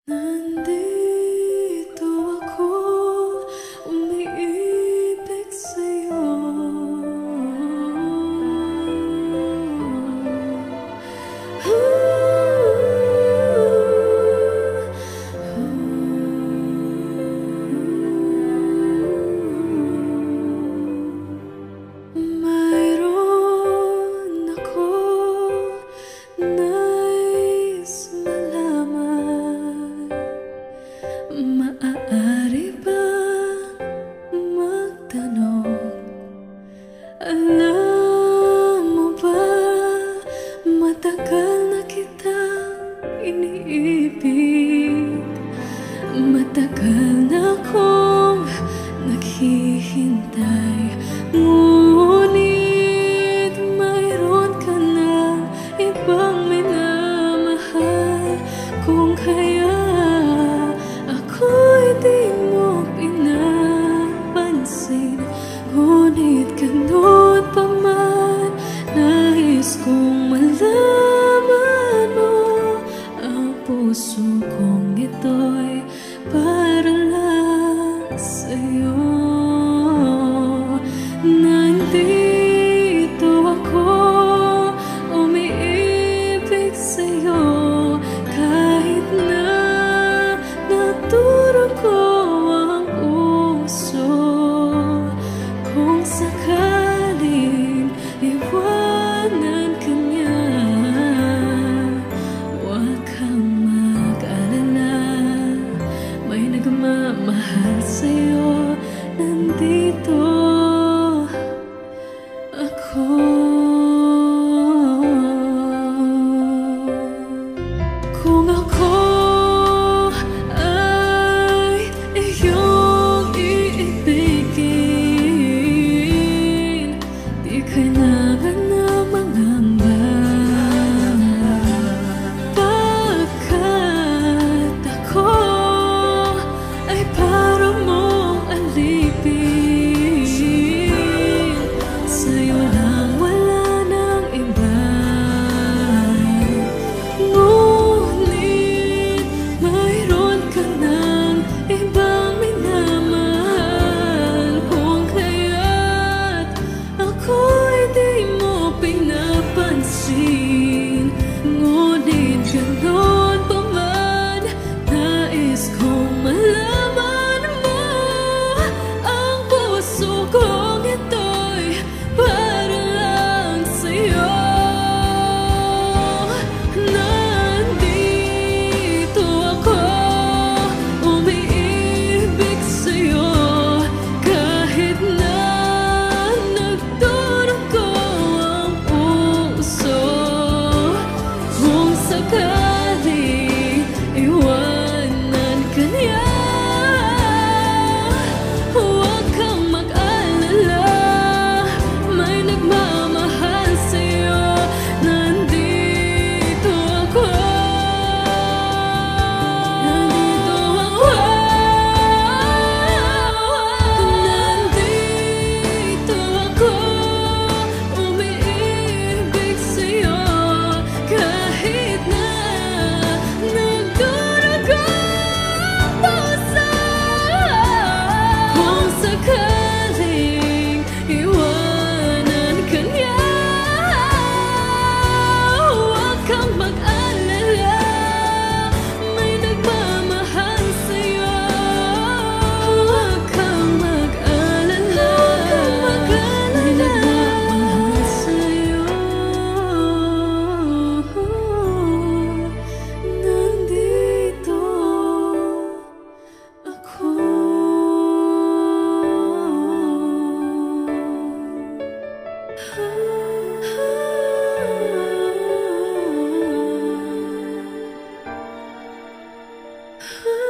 Nandito ako, umiibig sa'yo. Mayroon ako nais malaman, maaari ba magtanong? Alam mo ba, matagal na kitang iniibig, matagal na akong naghihintay. Ngunit mayroon ka ng ibang minamahal. Kung kaya ako'y di mo pinapansin, ngunit ganun pa man, nais kong malaman mo, ang puso kong ito'y para lang sa'yo. Nandito ako, umiibig sa'yo, kahit na naturog ko ang puso. Kung sakaling iwanan ka niya, huwag kang mag-alala, may nagmamahal sa'yo. Nandito ako. Kung ako ay iyong iibigin, di kailangan na mangamba, pagkat ako ay para mong alipin. Sa'yo lang, wala nang iba. Ngunit mayroon ka ng ibang minamahal. Kung kaya't ako'y di mo pinapansin, ngunit ganon pa man, nais kong malaman mo, ang puso kong ito'y para lang sa'yo. Nandito ako, umiibig sa'yo, kahit na nagdurugo ang puso. Kung sakaling iwanan ka niya, huwag kang mag-alala, may nagmamahal sa'yo. Nandito ako. Nandito ako, umiibig sa'yo, kahit na nagdurugo ang puso. Kung sakaling iwanan ka niya, huwag kang mag-alala, may nagmamahal sa'yo. Huwag kang mag-alala, may nagmamahal sa'yo. Nandito ako. Ah